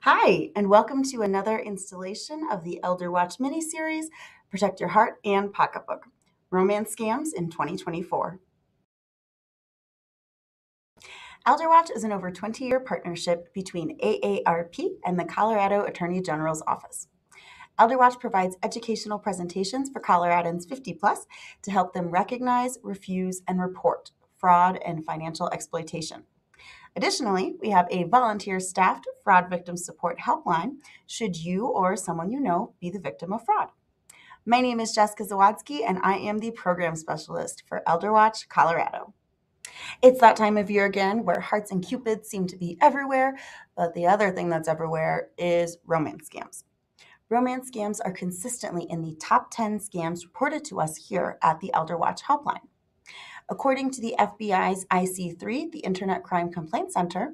Hi, and welcome to another installation of the Elder Watch mini-series, Protect Your Heart and Pocketbook, Romance Scams in 2024. Elder Watch is an over 20-year partnership between AARP and the Colorado Attorney General's Office. Elder Watch provides educational presentations for Coloradans 50 plus to help them recognize, refuse, and report fraud and financial exploitation. Additionally, we have a volunteer-staffed fraud victim support helpline should you or someone you know be the victim of fraud. My name is Jessica Zawadsky, and I am the program specialist for Elder Watch Colorado. It's that time of year again where hearts and cupids seem to be everywhere, but the other thing that's everywhere is romance scams. Romance scams are consistently in the top 10 scams reported to us here at the Elder Watch helpline. According to the FBI's IC3, the Internet Crime Complaint Center,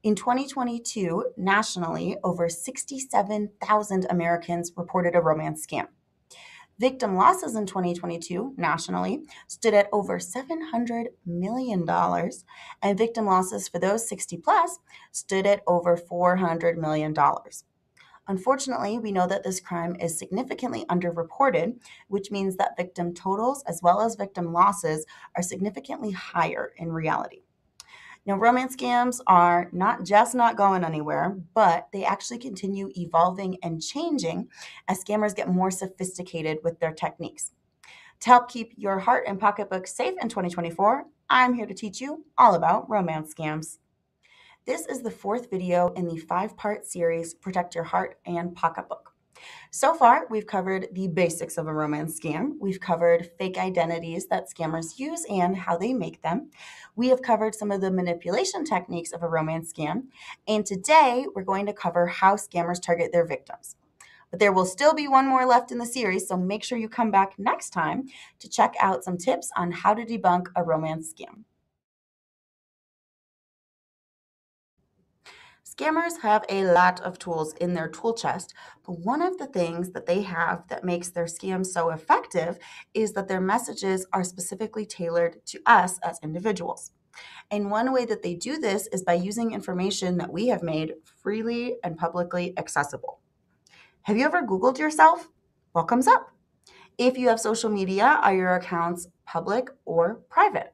in 2022, nationally, over 67,000 Americans reported a romance scam. Victim losses in 2022, nationally, stood at over $700 million, and victim losses for those 60 plus stood at over $400 million. Unfortunately, we know that this crime is significantly underreported, which means that victim totals as well as victim losses are significantly higher in reality. Now, romance scams are not just not going anywhere, but they actually continue evolving and changing as scammers get more sophisticated with their techniques. To help keep your heart and pocketbook safe in 2024, I'm here to teach you all about romance scams. This is the fourth video in the 5-part series, Protect Your Heart and Pocketbook. So far, we've covered the basics of a romance scam. We've covered fake identities that scammers use and how they make them. We have covered some of the manipulation techniques of a romance scam. And today, we're going to cover how scammers target their victims. But there will still be one more left in the series, so make sure you come back next time to check out some tips on how to debunk a romance scam. Scammers have a lot of tools in their tool chest, but one of the things that they have that makes their scams so effective is that their messages are specifically tailored to us as individuals. And one way that they do this is by using information that we have made freely and publicly accessible. Have you ever Googled yourself? What comes up? If you have social media, are your accounts public or private?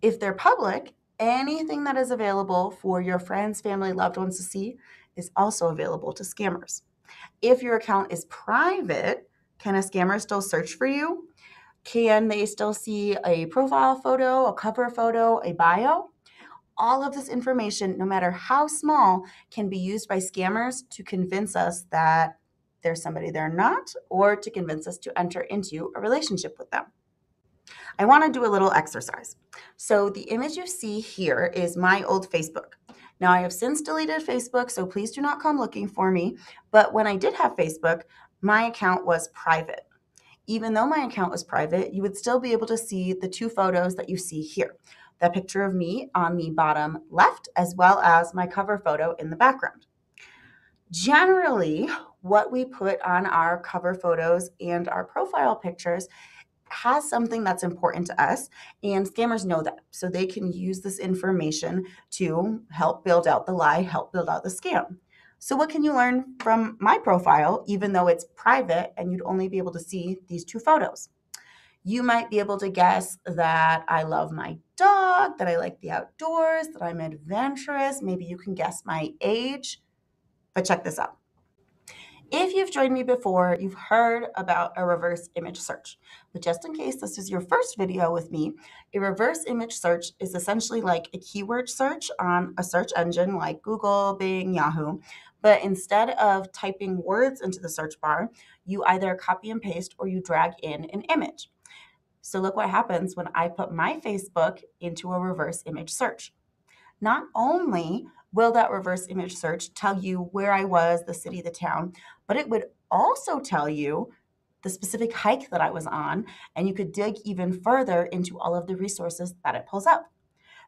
If they're public, anything that is available for your friends, family, loved ones to see is also available to scammers. If your account is private, can a scammer still search for you? Can they still see a profile photo, a cover photo, a bio? All of this information, no matter how small, can be used by scammers to convince us that there's somebody they're not, or to convince us to enter into a relationship with them. I want to do a little exercise. So the image you see here is my old Facebook. Now I have since deleted Facebook, so please do not come looking for me. But when I did have Facebook, my account was private. Even though my account was private, you would still be able to see the two photos that you see here. The picture of me on the bottom left, as well as my cover photo in the background. Generally, what we put on our cover photos and our profile pictures has something that's important to us, and scammers know that. So they can use this information to help build out the lie, help build out the scam. So what can you learn from my profile, even though it's private and you'd only be able to see these two photos? You might be able to guess that I love my dog, that I like the outdoors, that I'm adventurous. Maybe you can guess my age, but check this out. If you've joined me before, you've heard about a reverse image search. But just in case this is your first video with me, a reverse image search is essentially like a keyword search on a search engine like Google, Bing, Yahoo. But instead of typing words into the search bar, you either copy and paste or you drag in an image. So look what happens when I put my Facebook into a reverse image search. Not only will that reverse image search tell you where I was, the city, the town, but it would also tell you the specific hike that I was on, and you could dig even further into all of the resources that it pulls up.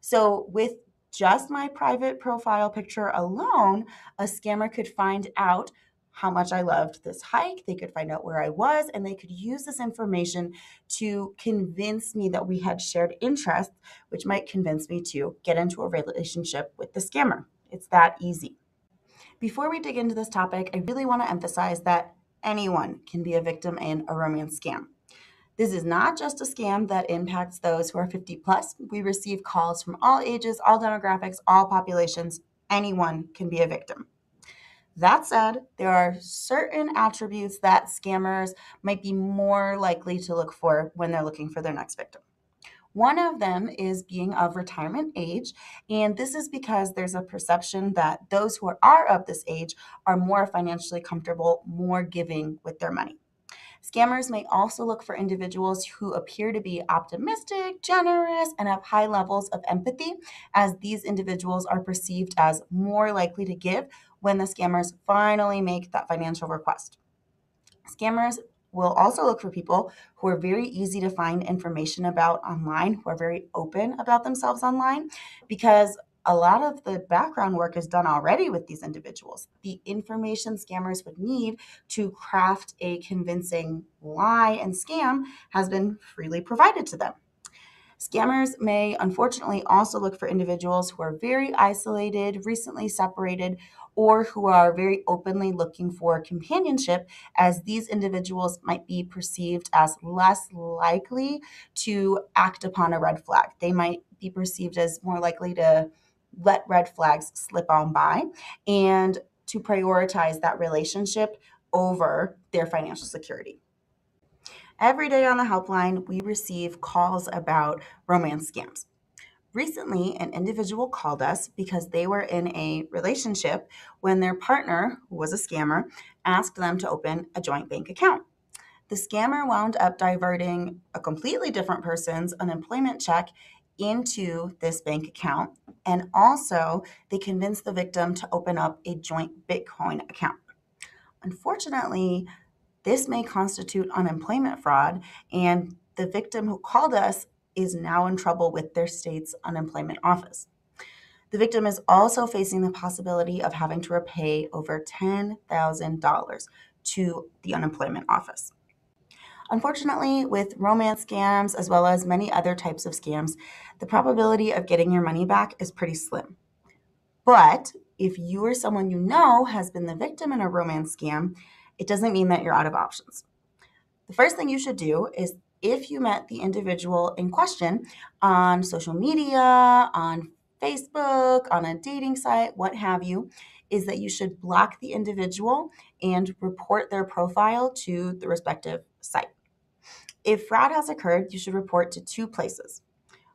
So with just my private profile picture alone, a scammer could find out how much I loved this hike. They could find out where I was, and they could use this information to convince me that we had shared interests, which might convince me to get into a relationship with the scammer. It's that easy. Before we dig into this topic, I really want to emphasize that anyone can be a victim in a romance scam. This is not just a scam that impacts those who are 50 plus. We receive calls from all ages, all demographics, all populations. Anyone can be a victim. That said, there are certain attributes that scammers might be more likely to look for when they're looking for their next victim. One of them is being of retirement age, and this is because there's a perception that those who are of this age are more financially comfortable, more giving with their money. Scammers may also look for individuals who appear to be optimistic, generous, and have high levels of empathy, as these individuals are perceived as more likely to give when the scammers finally make that financial request. Scammers will also look for people who are very easy to find information about online, who are very open about themselves online, because a lot of the background work is done already with these individuals. The information scammers would need to craft a convincing lie and scam has been freely provided to them. Scammers may unfortunately also look for individuals who are very isolated, recently separated, or who are very openly looking for companionship, as these individuals might be perceived as less likely to act upon a red flag. They might be perceived as more likely to let red flags slip on by and to prioritize that relationship over their financial security. Every day on the helpline, we receive calls about romance scams. Recently, an individual called us because they were in a relationship when their partner, who was a scammer, asked them to open a joint bank account. The scammer wound up diverting a completely different person's unemployment check into this bank account. And also, they convinced the victim to open up a joint Bitcoin account. Unfortunately, this may constitute unemployment fraud, and the victim who called us is now in trouble with their state's unemployment office. The victim is also facing the possibility of having to repay over $10,000 to the unemployment office. Unfortunately, with romance scams as well as many other types of scams, the probability of getting your money back is pretty slim. But if you or someone you know has been the victim in a romance scam, it doesn't mean that you're out of options. The first thing you should do is, if you met the individual in question on social media, on Facebook, on a dating site, what have you, is that you should block the individual and report their profile to the respective site. If fraud has occurred, you should report to two places.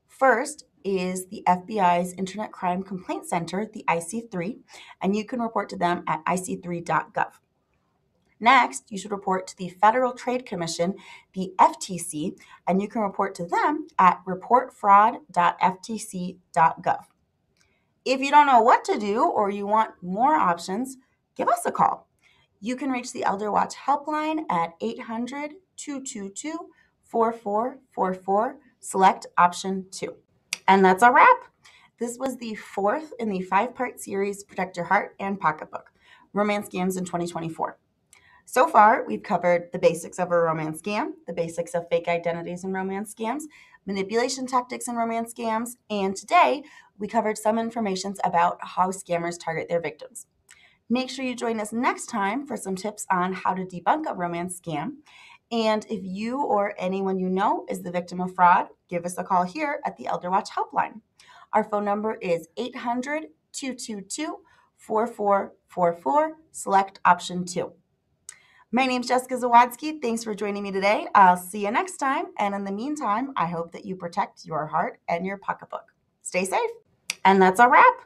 First is the FBI's Internet Crime Complaint Center, the IC3, and you can report to them at ic3.gov. Next, you should report to the Federal Trade Commission, the FTC, and you can report to them at reportfraud.ftc.gov. If you don't know what to do or you want more options, give us a call. You can reach the Elder Watch helpline at 800 222 4444, select option 2. And that's a wrap. This was the fourth in the 5-part series, Protect Your Heart and Pocketbook, Romance Scams in 2024. So far, we've covered the basics of a romance scam, the basics of fake identities in romance scams, manipulation tactics in romance scams, and today we covered some information about how scammers target their victims. Make sure you join us next time for some tips on how to debunk a romance scam. And if you or anyone you know is the victim of fraud, give us a call here at the Elder Watch helpline. Our phone number is 800 222 4444, select option 2. My name's Jessica Zawadsky. Thanks for joining me today. I'll see you next time. And in the meantime, I hope that you protect your heart and your pocketbook. Stay safe. And that's a wrap.